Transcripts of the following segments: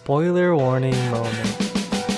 Spoiler warning moment.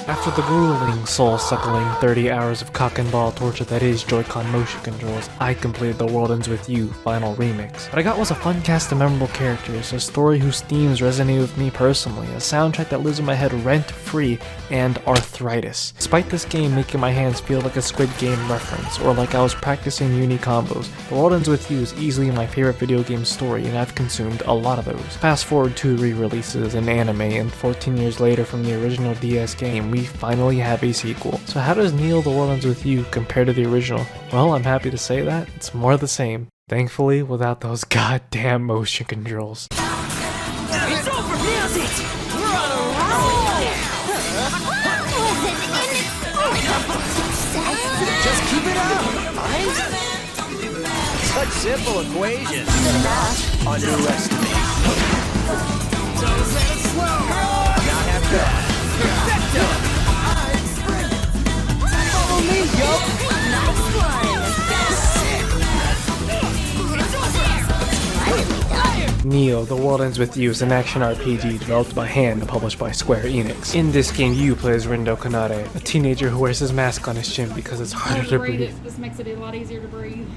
After the grueling, soul-suckling 30 hours of cock and ball torture that is Joy-Con motion controls, I completed The World Ends With You Final Remix. What I got was a fun cast of memorable characters, a story whose themes resonate with me personally, a soundtrack that lives in my head rent-free, and arthritis. Despite this game making my hands feel like a Squid Game reference, or like I was practicing uni combos, The World Ends With You is easily my favorite video game story, and I've consumed a lot of those. Fast forward 2 re-releases, an anime, and 14 years later from the original DS game, we finally have a sequel. So how does Neo The World Ends With You compare to the original? Well, I'm happy to say that it's more the same. Thankfully, without those goddamn motion controls. It's over! Nailed it! We're on a roll! Just keep it up, right? Such simple equation. Underestimate. Not half bad. Perfecto! Follow me, yo! Nice one! Neo The World Ends With You is an action RPG developed by hand and published by Square Enix. In this game, you play as Rindude Kanade, a teenager who wears his mask on his chin because it's harder to breathe. This makes it a lot easier to breathe.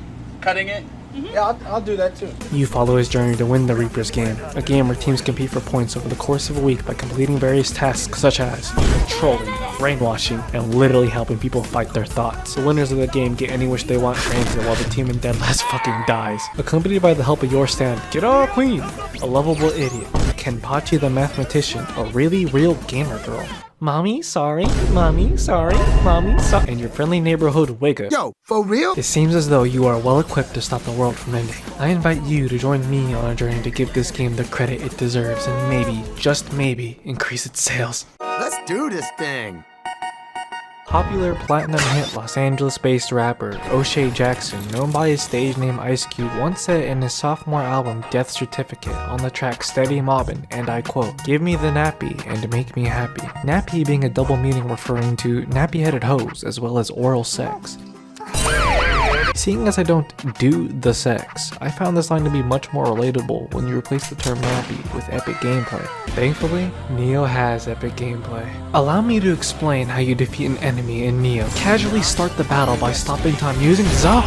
Cutting it? Yeah, I'll do that too. You follow his journey to win the Reaper's game, a game where teams compete for points over the course of a week by completing various tasks such as trolling, brainwashing, and literally helping people fight their thoughts. The winners of the game get any wish they want granted while the team in dead last fucking dies. Accompanied by the help of your stand, Get All Queen, a lovable idiot, Kenpachi the mathematician, a really real gamer girl, Mommy, sorry, Mommy, sorry, Mommy, sorry, and your friendly neighborhood Wigga. Yo, for real? It seems as though you are well equipped to stop the world from ending. I invite you to join me on a journey to give this game the credit it deserves and maybe, just maybe, increase its sales. Let's do this thing. Popular platinum hit Los Angeles-based rapper O'Shea Jackson, known by his stage name Ice Cube, once said in his sophomore album Death Certificate on the track Steady Mobbin', and I quote, "Give me the nappy and make me happy." Nappy being a double meaning referring to nappy-headed hoes as well as oral sex. Seeing as I don't do the sex, I found this line to be much more relatable when you replace the term nappy with epic gameplay. Thankfully, Neo has epic gameplay. Allow me to explain how you defeat an enemy in Neo. Casually start the battle by stopping time using ZA.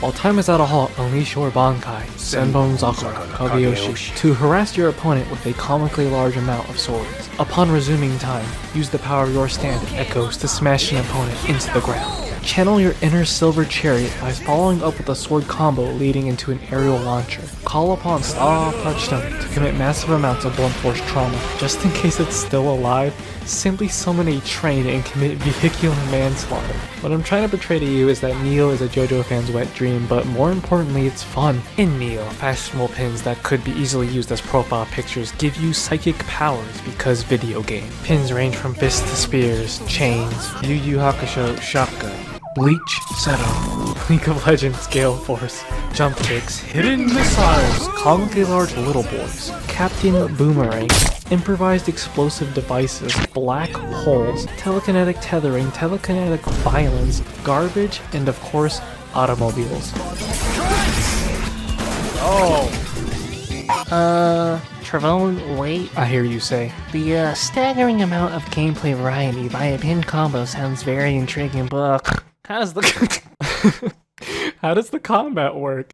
While time is at a halt, unleash your Bankai, Senbon Zaku, Kageyoshi, to harass your opponent with a comically large amount of swords. Upon resuming time, use the power of your stand echoes to smash an opponent into the ground. Channel your inner silver chariot by following up with a sword combo leading into an aerial launcher. Call upon Star Touchstone to commit massive amounts of blunt force trauma. Just in case it's still alive, simply summon a train and commit vehicular manslaughter. What I'm trying to portray to you is that Neo is a JoJo fan's wet dream, but more importantly, it's fun. In Neo, fashionable pins that could be easily used as profile pictures give you psychic powers because video game. Pins range from fists to spears, chains, Yu Yu Hakusho shotgun, Bleach, Seto, League of Legends, Gale Force, jump kicks, hidden missiles, comically large little boys, Captain Boomerang, improvised explosive devices, black holes, telekinetic tethering, telekinetic violence, garbage, and of course, automobiles. Travone, wait. I hear you say. The staggering amount of gameplay variety via pin combo sounds very intriguing, but how does the combat work?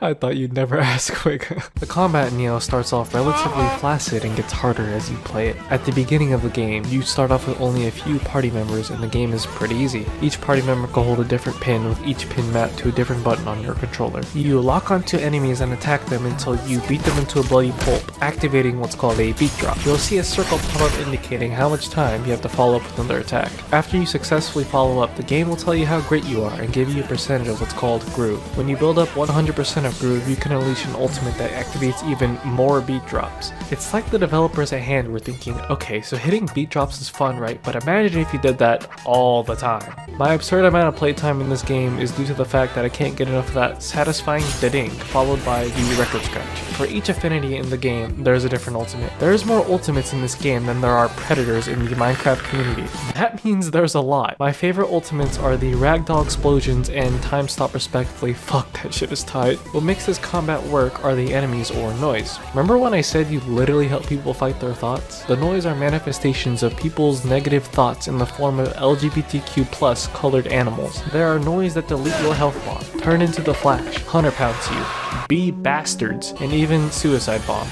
I thought you'd never ask, Wigga. The combat in Neo starts off relatively flaccid and gets harder as you play it. At the beginning of the game, you start off with only a few party members and the game is pretty easy. Each party member can hold a different pin with each pin mapped to a different button on your controller. You lock onto enemies and attack them until you beat them into a bloody pulp, activating what's called a beat drop. You'll see a circle pop up indicating how much time you have to follow up with another attack. After you successfully follow up, the game will tell you how great you are and give you a percentage of what's called groove. When you build up 100% of groove, you can unleash an ultimate that activates even more beat drops. It's like the developers at hand were thinking, okay, so hitting beat drops is fun, right? But imagine if you did that all the time. My absurd amount of playtime in this game is due to the fact that I can't get enough of that satisfying da-ding followed by the record scratch. For each affinity in the game, there's a different ultimate. There's more ultimates in this game than there are predators in the Minecraft community. That means there's a lot. My favorite ultimates are the ragdoll explosions and time stop respectively. Fuck, that shit is tight. What What makes this combat work are the enemies or noise. Remember when I said you literally help people fight their thoughts? The noise are manifestations of people's negative thoughts in the form of LGBTQ+ colored animals. There are noise that delete your health bar, turn into the Flash, hunter pounce you, be bastards, and even suicide bomb.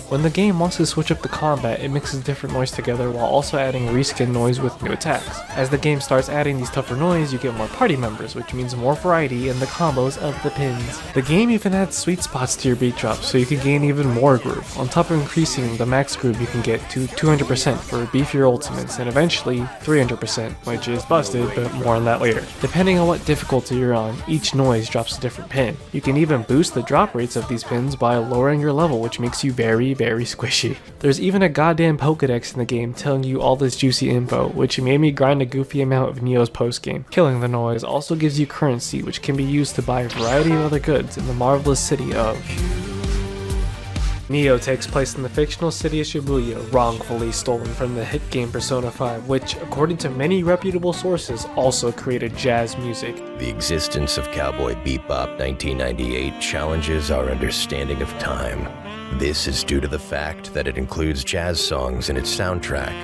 When the game wants to switch up the combat, it mixes different noise together while also adding reskin noise with new attacks. As the game starts adding these tougher noise, you get more party members, which means more variety in the combos of the pins. The game even adds sweet spots to your beat drops, so you can gain even more groove, on top of increasing the max groove you can get to 200% for beefier ultimates, and eventually 300%, which is busted, but more on that later. Depending on what difficulty you're on, each noise drops a different pin. You can even boost the drop rates of these pins by lowering your level, which makes you very squishy. There's even a goddamn Pokedex in the game telling you all this juicy info, which made me grind a goofy amount of Neo's post-game. Killing the noise also gives you currency, which can be used to buy a variety of other goods in the marvelous city of... Neo takes place in the fictional city of Shibuya, wrongfully stolen from the hit game Persona 5, which, according to many reputable sources, also created jazz music. The existence of Cowboy Bebop 1998 challenges our understanding of time. This is due to the fact that it includes jazz songs in its soundtrack,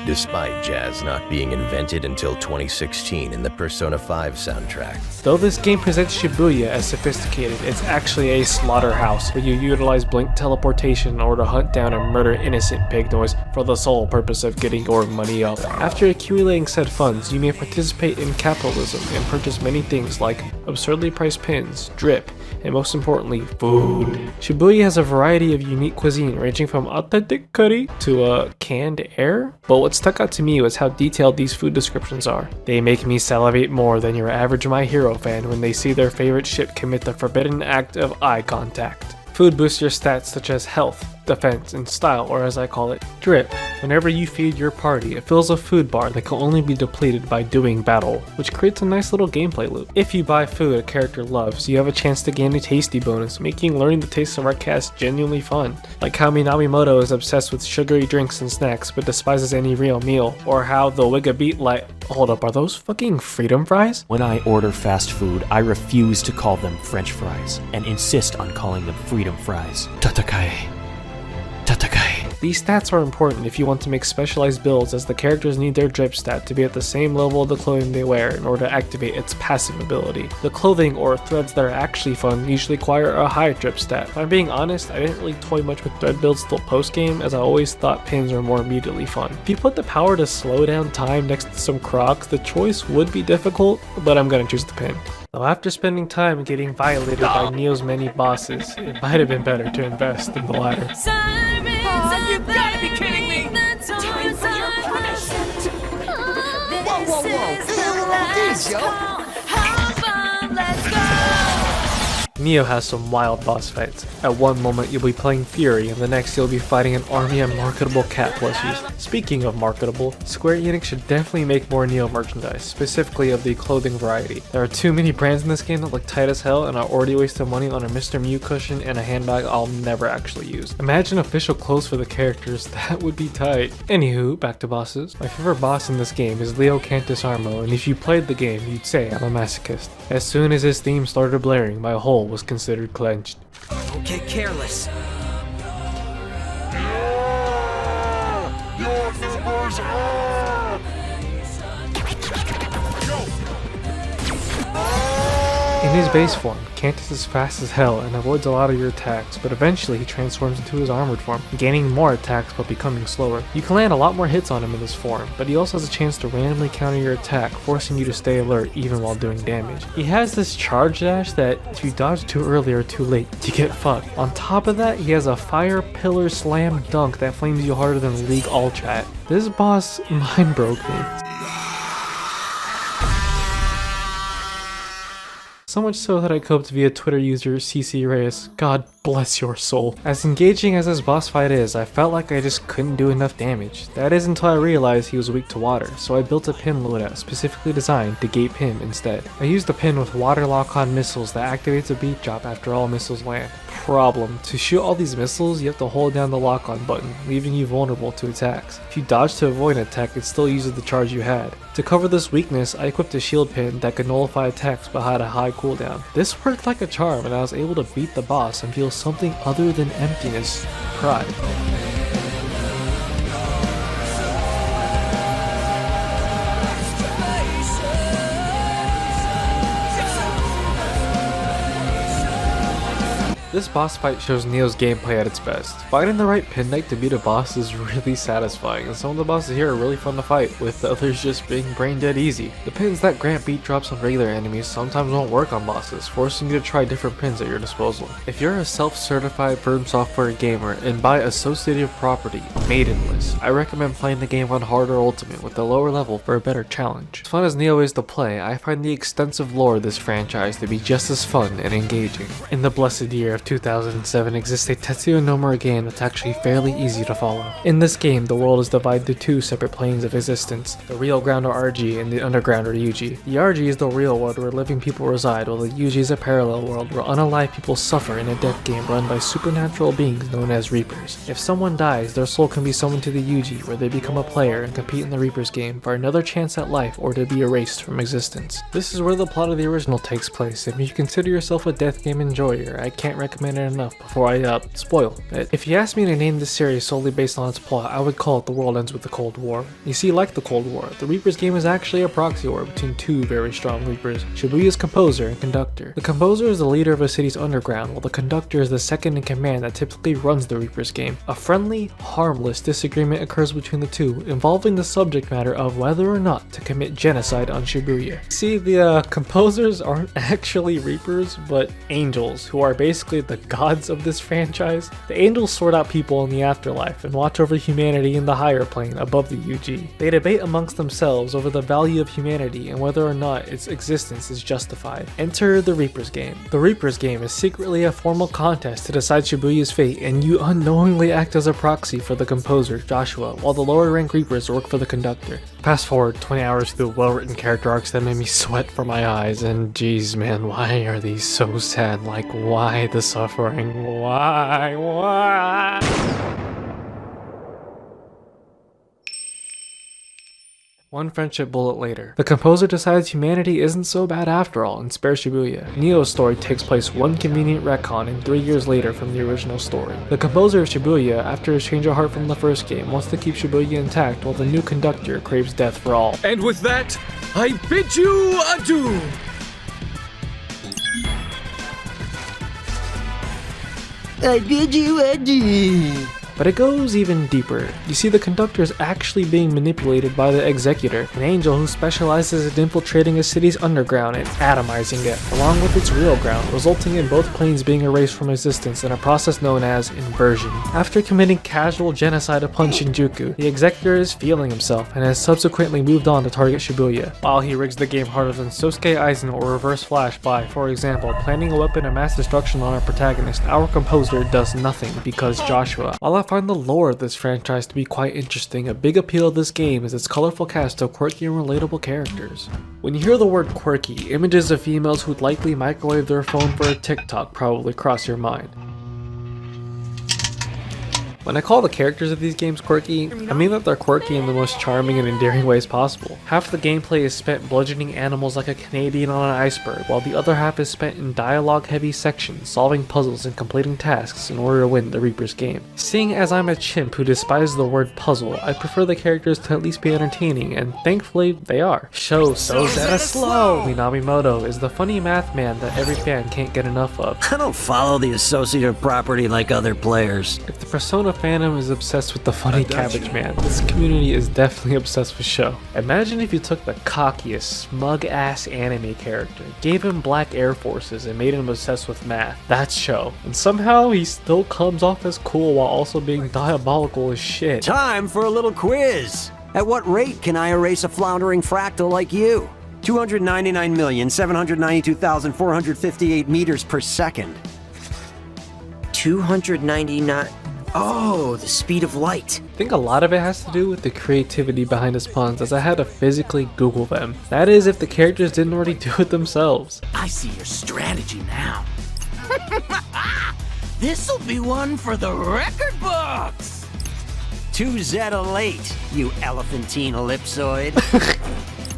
despite jazz not being invented until 2016 in the Persona 5 soundtrack. Though this game presents Shibuya as sophisticated, it's actually a slaughterhouse where you utilize blink teleportation in order to hunt down and murder innocent pig noise for the sole purpose of getting your money up. After accumulating said funds, you may participate in capitalism and purchase many things like absurdly priced pins, drip, and most importantly, food. Shibuya has a variety of unique cuisine ranging from authentic curry to canned air, but what stuck out to me was how detailed these food descriptions are. They make me salivate more than your average My Hero fan when they see their favorite ship commit the forbidden act of eye contact. Food boosts your stats such as health, defense, and style, or as I call it, drip. Whenever you feed your party, it fills a food bar that can only be depleted by doing battle, which creates a nice little gameplay loop. If you buy food a character loves, you have a chance to gain a tasty bonus, making learning the taste of our cast genuinely fun. Like how Minamimoto is obsessed with sugary drinks and snacks but despises any real meal, or how the Wigga beat hold up, are those fucking freedom fries? When I order fast food, I refuse to call them French fries and insist on calling them freedom fries. Tatakai. These stats are important if you want to make specialized builds, as the characters need their drip stat to be at the same level of the clothing they wear in order to activate its passive ability. The clothing or threads that are actually fun usually require a high drip stat. If I'm being honest, I didn't really toy much with thread builds till post game, as I always thought pins were more immediately fun. If you put the power to slow down time next to some Crocs, the choice would be difficult, but I'm gonna choose the pin. Though after spending time getting violated by Neo's many bosses, it might have been better to invest in the latter. You gotta be kidding me! Time for your punishment! Whoa! These, yo! Let's go! Neo has some wild boss fights. At one moment you'll be playing Fury, and the next you'll be fighting an army of marketable cat plushies. Speaking of marketable, Square Enix should definitely make more Neo merchandise, specifically of the clothing variety. There are too many brands in this game that look tight as hell, and I already wasted money on a Mr. Mew cushion and a handbag I'll never actually use. Imagine official clothes for the characters, that would be tight. Anywho, back to bosses. My favorite boss in this game is Leo Cantus Armo, and if you played the game, you'd say I'm a masochist. As soon as his theme started blaring, my hole was considered clenched. Don't get careless. In his base form, Cantus is fast as hell and avoids a lot of your attacks, but eventually he transforms into his armored form, gaining more attacks but becoming slower. You can land a lot more hits on him in this form, but he also has a chance to randomly counter your attack, forcing you to stay alert even while doing damage. He has this charge dash that if you dodge too early or too late, you get fucked. On top of that, he has a fire pillar slam dunk that flames you harder than League All Chat. This boss mind broke me. So much so that I coped via Twitter user CC Reyes. God Bless your soul. As engaging as this boss fight is, I felt like I just couldn't do enough damage. That is until I realized he was weak to water, so I built a pin loadout specifically designed to gate him instead. I used a pin with water lock-on missiles that activates a beat drop after all missiles land. Problem: to shoot all these missiles, you have to hold down the lock-on button, leaving you vulnerable to attacks. If you dodge to avoid an attack, it still uses the charge you had. To cover this weakness, I equipped a shield pin that could nullify attacks but had a high cooldown. This worked like a charm, and I was able to beat the boss and feel something other than emptiness, pride. This boss fight shows Neo's gameplay at its best. Finding the right pin knight to beat a boss is really satisfying, and some of the bosses here are really fun to fight, with the others just being brain dead easy. The pins that grant beat drops on regular enemies sometimes won't work on bosses, forcing you to try different pins at your disposal. If you're a self-certified From Software gamer, and by associative property, maidenless, I recommend playing the game on Hard or Ultimate with a lower level for a better challenge. As fun as Neo is to play, I find the extensive lore of this franchise to be just as fun and engaging. In the blessed year of 2007 exists a Tetsuya Nomura game that's actually fairly easy to follow. In this game, the world is divided into two separate planes of existence, the real ground or RG and the underground or UG. The RG is the real world where living people reside, while the UG is a parallel world where unalive people suffer in a death game run by supernatural beings known as Reapers. If someone dies, their soul can be summoned to the UG, where they become a player and compete in the Reapers game for another chance at life or to be erased from existence. This is where the plot of the original takes place. If you consider yourself a death game enjoyer, I can't recommend it enough before I spoil it. If you asked me to name this series solely based on its plot, I would call it The World Ends with the Cold War. You see, like the Cold War, the Reapers game is actually a proxy war between two very strong Reapers, Shibuya's composer and conductor. The composer is the leader of a city's underground, while the conductor is the second in command that typically runs the Reapers game. A friendly, harmless disagreement occurs between the two, involving the subject matter of whether or not to commit genocide on Shibuya. See, the composers aren't actually Reapers, but angels, who are basically the gods of this franchise. The angels sort out people in the afterlife and watch over humanity in the higher plane above the UG. They debate amongst themselves over the value of humanity and whether or not its existence is justified. Enter the Reapers game. The Reapers game is secretly a formal contest to decide Shibuya's fate, and you unknowingly act as a proxy for the composer, Joshua, while the lower rank Reapers work for the conductor. Fast forward 20 hours through well-written character arcs that made me sweat from my eyes, and geez man, why are these so sad? Like, why the suffering? Why? One friendship bullet later, the composer decides humanity isn't so bad after all and spares Shibuya. Neo's story takes place one convenient retcon and 3 years later from the original story. The composer of Shibuya, after his change of heart from the first game, wants to keep Shibuya intact while the new conductor craves death for all. And with that, I bid you adieu! I bid you adieu. But it goes even deeper. You see, the conductor is actually being manipulated by the executor, an angel who specializes in infiltrating a city's underground and atomizing it, along with its real ground, resulting in both planes being erased from existence in a process known as inversion. After committing casual genocide upon Shinjuku, the executor is feeling himself and has subsequently moved on to target Shibuya, while he rigs the game harder than Sosuke Aizen or Reverse Flash by, for example, planning a weapon of mass destruction on our protagonist. Our composer does nothing because Joshua. While I find the lore of this franchise to be quite interesting, a big appeal of this game is its colorful cast of quirky and relatable characters. When you hear the word quirky, images of females who'd likely microwave their phone for a TikTok probably cross your mind. When I call the characters of these games quirky, I mean that they're quirky in the most charming and endearing ways possible. Half the gameplay is spent bludgeoning animals like a Canadian on an iceberg, while the other half is spent in dialogue-heavy sections, solving puzzles and completing tasks in order to win the Reapers game. Seeing as I'm a chimp who despises the word puzzle, I prefer the characters to at least be entertaining, and thankfully, they are. So Zeta Slow! Minamimoto is the funny math man that every fan can't get enough of. I don't follow the associative property like other players. If the Persona fandom is obsessed with the funny Cabbage Man, this community is definitely obsessed with Sho. Imagine if you took the cockiest, smug-ass anime character, gave him black Air Forces, and made him obsessed with math. That's Sho. And somehow he still comes off as cool while also being diabolical as shit. Time for a little quiz! At what rate can I erase a floundering fractal like you? 299,792,458 meters per second. 299. Oh, the speed of light. I think a lot of it has to do with the creativity behind his puns, as I had to physically Google them. That is, if the characters didn't already do it themselves. I see your strategy now. This'll be one for the record books. 2 Zeta late, you elephantine ellipsoid.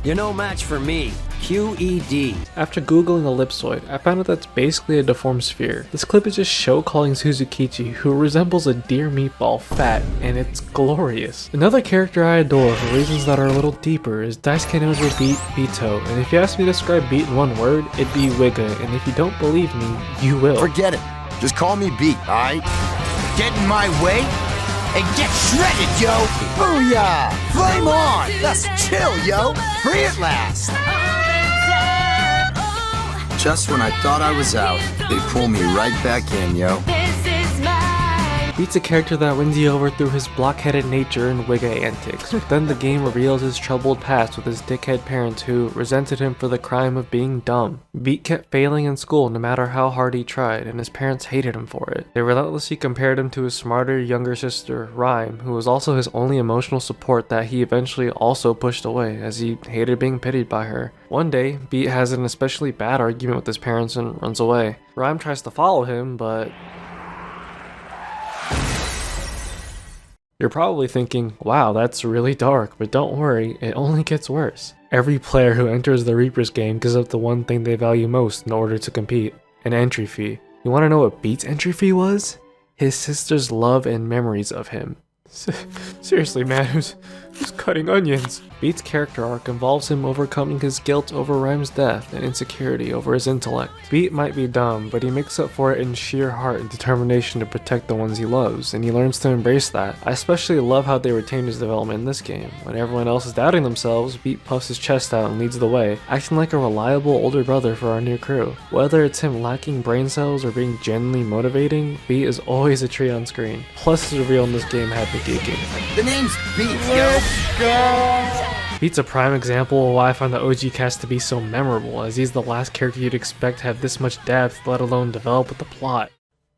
You're no match for me. QED. After googling ellipsoid, I found out that's basically a deformed sphere. This clip is just Sho calling Suzukichi, who resembles a deer meatball, fat, and it's glorious. Another character I adore for reasons that are a little deeper is Daisuke Nojo Beat Bito, and if you ask me to describe Beat in one word, it'd be Wigga, and if you don't believe me, you will. Forget it. Just call me Beat, alright? Get in my way and get shredded, yo. Booyah! Flame on! Let's chill, yo! Free at last! Just when I thought I was out, they pull me right back in, yo. Beat's a character that wins you over through his block-headed nature and Wigga antics, but then the game reveals his troubled past with his dickhead parents who resented him for the crime of being dumb. Beat kept failing in school no matter how hard he tried, and his parents hated him for it. They relentlessly compared him to his smarter younger sister, Rhyme, who was also his only emotional support that he eventually also pushed away, as he hated being pitied by her. One day, Beat has an especially bad argument with his parents and runs away. Rhyme tries to follow him, but you're probably thinking, wow, that's really dark, but don't worry, it only gets worse. Every player who enters the Reaper's game gives up the one thing they value most in order to compete, an entry fee. You want to know what Beat's entry fee was? His sister's love and memories of him. Seriously, man, who's cutting onions? Beat's character arc involves him overcoming his guilt over Rhyme's death and insecurity over his intellect. Beat might be dumb, but he makes up for it in sheer heart and determination to protect the ones he loves, and he learns to embrace that. I especially love how they retain his development in this game. When everyone else is doubting themselves, Beat puffs his chest out and leads the way, acting like a reliable older brother for our new crew. Whether it's him lacking brain cells or being genuinely motivating, Beat is always a treat on screen. Plus his reveal in this game had me geeking. The name's Beat, yo! Beat's a prime example of why I find the OG cast to be so memorable, as he's the last character you'd expect to have this much depth, let alone develop with the plot.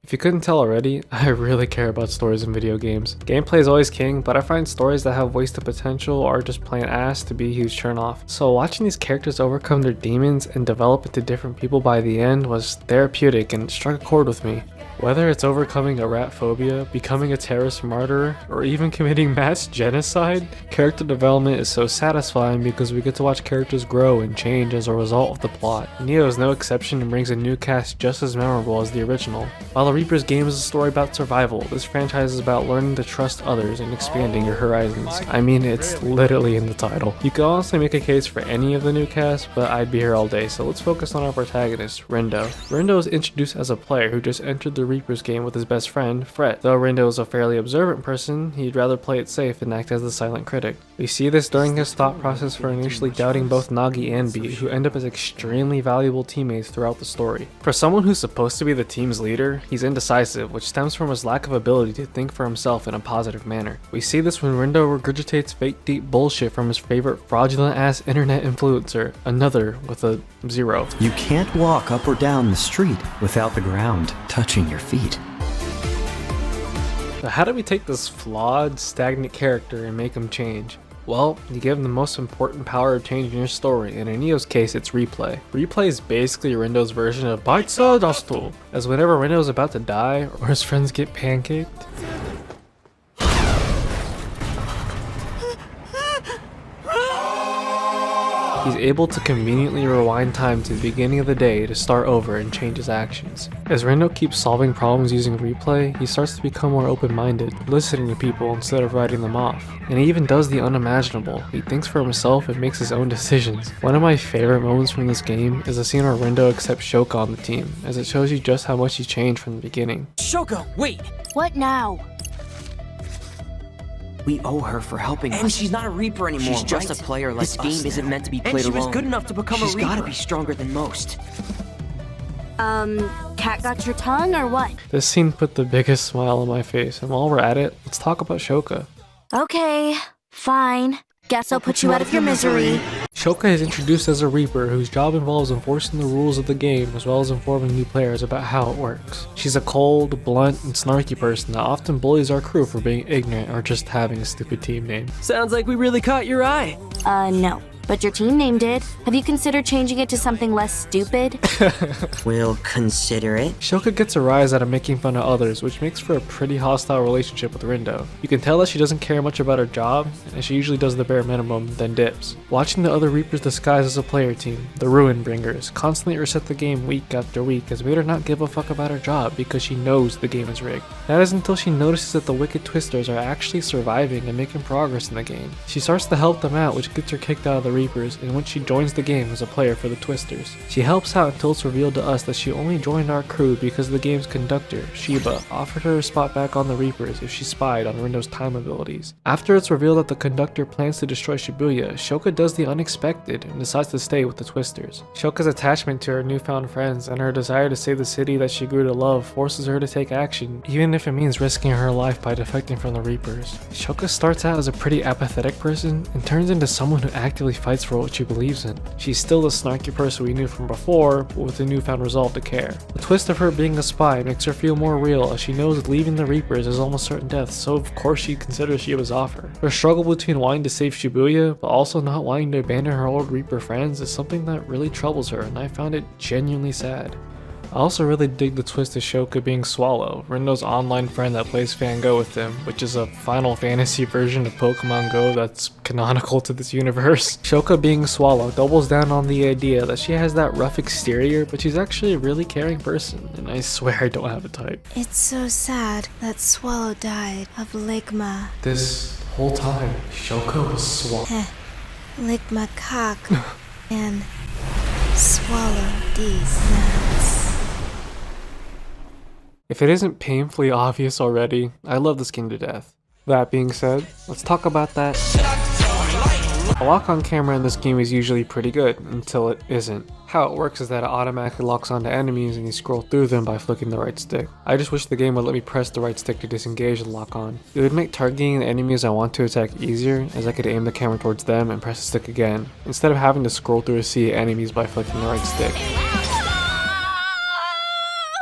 If you couldn't tell already, I really care about stories in video games. Gameplay is always king, but I find stories that have wasted potential or just plain ass to be a huge turn off. So watching these characters overcome their demons and develop into different people by the end was therapeutic and struck a chord with me. Whether it's overcoming a rat phobia, becoming a terrorist martyr, or even committing mass genocide, character development is so satisfying because we get to watch characters grow and change as a result of the plot. Neo is no exception and brings a new cast just as memorable as the original. While the Reaper's game is a story about survival, this franchise is about learning to trust others and expanding your horizons. I mean, it's literally in the title. You could honestly make a case for any of the new cast, but I'd be here all day, so let's focus on our protagonist, Rindo. Rindo is introduced as a player who just entered the Reaper's game with his best friend, Fret. Though Rindo is a fairly observant person, he'd rather play it safe and act as the silent critic. We see this during his thought process for initially doubting both Nagi and Beat, who end up as extremely valuable teammates throughout the story. For someone who's supposed to be the team's leader, he's indecisive, which stems from his lack of ability to think for himself in a positive manner. We see this when Rindo regurgitates fake deep bullshit from his favorite fraudulent ass internet influencer, another with a 0. You can't walk up or down the street without the ground touching your feet. So how do we take this flawed, stagnant character and make him change? Well, you give him the most important power of changing your story, and in Neo's case it's replay. Replay is basically Rindo's version of Baitsa Dasto, as whenever Rindo's about to die or his friends get pancaked, he's able to conveniently rewind time to the beginning of the day to start over and change his actions. As Rindo keeps solving problems using replay, he starts to become more open-minded, listening to people instead of writing them off. And he even does the unimaginable. He thinks for himself and makes his own decisions. One of my favorite moments from this game is the scene where Rindo accepts Shoka on the team, as it shows you just how much he changed from the beginning. Shoka, wait! What now? We owe her for helping us. And she's not a Reaper anymore, She's just right? a player like This game isn't meant to be played alone. And she was good enough to become a Reaper. She's gotta be stronger than most. Cat got your tongue or what? This scene put the biggest smile on my face, and while we're at it, let's talk about Shoka. Okay, fine. Guess I'll put you out of your misery. Shoka is introduced as a Reaper whose job involves enforcing the rules of the game as well as informing new players about how it works. She's a cold, blunt, and snarky person that often bullies our crew for being ignorant or just having a stupid team name. Sounds like we really caught your eye. No. But your team name did. Have you considered changing it to something less stupid? We'll consider it. Shoka gets a rise out of making fun of others, which makes for a pretty hostile relationship with Rindude. You can tell that she doesn't care much about her job, and she usually does the bare minimum, then dips. Watching the other Reapers disguised as a player team, the Ruin Bringers, constantly reset the game week after week has made her not give a fuck about her job because she knows the game is rigged. That is until she notices that the wicked Twisters are actually surviving and making progress in the game. She starts to help them out, which gets her kicked out of the Reapers, and when she joins the game as a player for the Twisters. She helps out until it's revealed to us that she only joined our crew because the game's conductor, Shiba, offered her a spot back on the Reapers if she spied on Rindude's time abilities. After it's revealed that the conductor plans to destroy Shibuya, Shoka does the unexpected and decides to stay with the Twisters. Shoka's attachment to her newfound friends and her desire to save the city that she grew to love forces her to take action, even if it means risking her life by defecting from the Reapers. Shoka starts out as a pretty apathetic person and turns into someone who actively fights for what she believes in. She's still the snarky person we knew from before, but with a newfound resolve to care. The twist of her being a spy makes her feel more real, as she knows leaving the Reapers is almost certain death, so of course she considers Shiba's offer. Her struggle between wanting to save Shibuya, but also not wanting to abandon her old Reaper friends is something that really troubles her, and I found it genuinely sad. I also really dig the twist of Shoka being Swallow, Rindude's online friend that plays Fan Go with him, which is a Final Fantasy version of Pokemon Go that's canonical to this universe. Shoka being Swallow doubles down on the idea that she has that rough exterior, but she's actually a really caring person, and I swear I don't have a type. It's so sad that Swallow died of Ligma. This whole time, Shoka was Swallow. Ligma cock and swallow these nuts. If it isn't painfully obvious already, I love this game to death. That being said, let's talk about that. The lock on camera in this game is usually pretty good, until it isn't. How it works is that it automatically locks onto enemies and you scroll through them by flicking the right stick. I just wish the game would let me press the right stick to disengage the lock on. It would make targeting the enemies I want to attack easier, as I could aim the camera towards them and press the stick again, instead of having to scroll through a sea of enemies by flicking the right stick.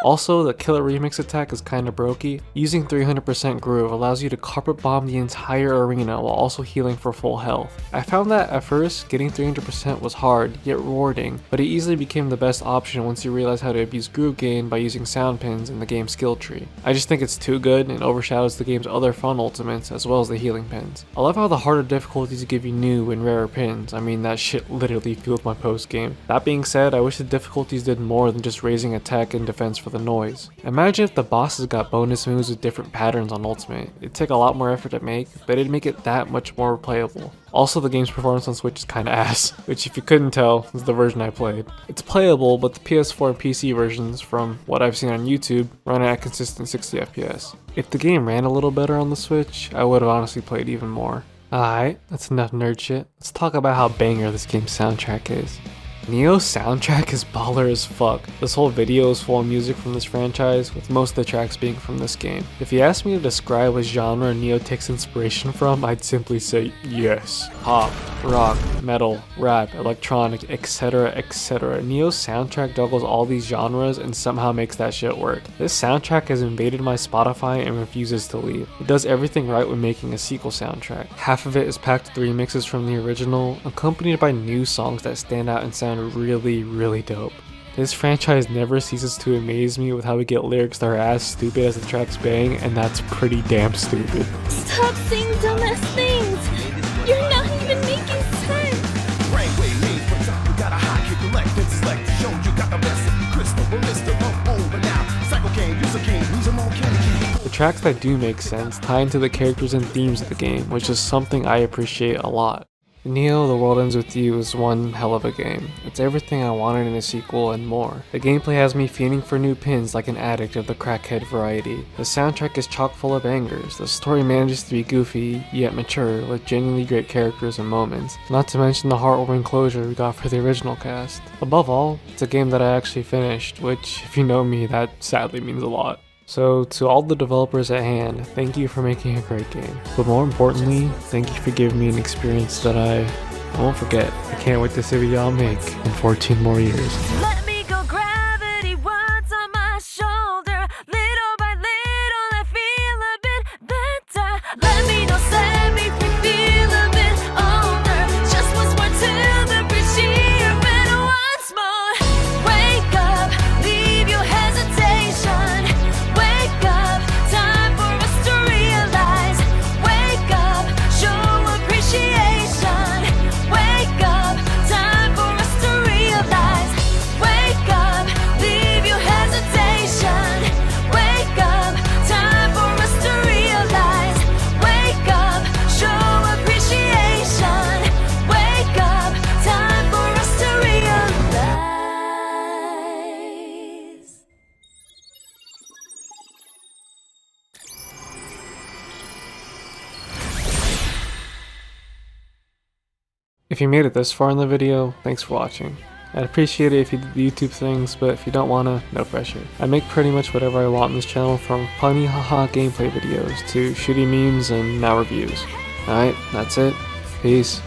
Also, the Killer Remix attack is kinda brokey. Using 300% groove allows you to carpet bomb the entire arena while also healing for full health. I found that at first, getting 300% was hard, yet rewarding, but it easily became the best option once you realize how to abuse groove gain by using sound pins in the game's skill tree. I just think it's too good and overshadows the game's other fun ultimates as well as the healing pins. I love how the harder difficulties give you new and rarer pins. I mean, that shit literally fueled my post game. That being said, I wish the difficulties did more than just raising attack and defense for the noise. Imagine if the bosses got bonus moves with different patterns on Ultimate. It'd take a lot more effort to make, but it'd make it that much more playable. Also, the game's performance on Switch is kinda ass, which if you couldn't tell, is the version I played. It's playable, but the PS4 and PC versions, from what I've seen on YouTube, run at a consistent 60 FPS. If the game ran a little better on the Switch, I would have honestly played even more. Alright, that's enough nerd shit. Let's talk about how banger this game's soundtrack is. Neo's soundtrack is baller as fuck. This whole video is full of music from this franchise, with most of the tracks being from this game. If you asked me to describe what genre Neo takes inspiration from, I'd simply say yes. Pop, rock, metal, rap, electronic, etc, etc. Neo's soundtrack juggles all these genres and somehow makes that shit work. This soundtrack has invaded my Spotify and refuses to leave. It does everything right when making a sequel soundtrack. Half of it is packed with remixes from the original, accompanied by new songs that stand out and sound really dope. This franchise never ceases to amaze me with how we get lyrics that are as stupid as the tracks bang, and that's pretty damn stupid. Stop saying dumbass things! You're not even making sense! The tracks that do make sense tie into the characters and themes of the game, which is something I appreciate a lot. Neo: The World Ends With You is one hell of a game. It's everything I wanted in a sequel and more. The gameplay has me fiending for new pins like an addict of the crackhead variety. The soundtrack is chock full of bangers. The story manages to be goofy, yet mature, with genuinely great characters and moments. Not to mention the heartwarming closure we got for the original cast. Above all, it's a game that I actually finished, which, if you know me, that sadly means a lot. So, to all the developers at hand, thank you for making a great game. But more importantly, thank you for giving me an experience that I won't forget, I can't wait to see what y'all make in 14 more years. Let me go, gravity, what's on my shoulder? Little by little, I feel a bit better. Let me know, set me free, feel a bit older. Just once more till the bridge here, and once more. Wake up, leave your hesitation. Wake up, time for us to realize. Wake up, show appreciation. Wake up, time for us to realize. Wake up, leave your hesitation. Wake up, time for us to realize. Wake up, show appreciation. Wake up, time for us to realize. If you made it this far in the video, thanks for watching. I'd appreciate it if you did the YouTube things, but if you don't wanna, no pressure. I make pretty much whatever I want on this channel, from funny haha gameplay videos to shitty memes and now reviews. Alright, that's it. Peace.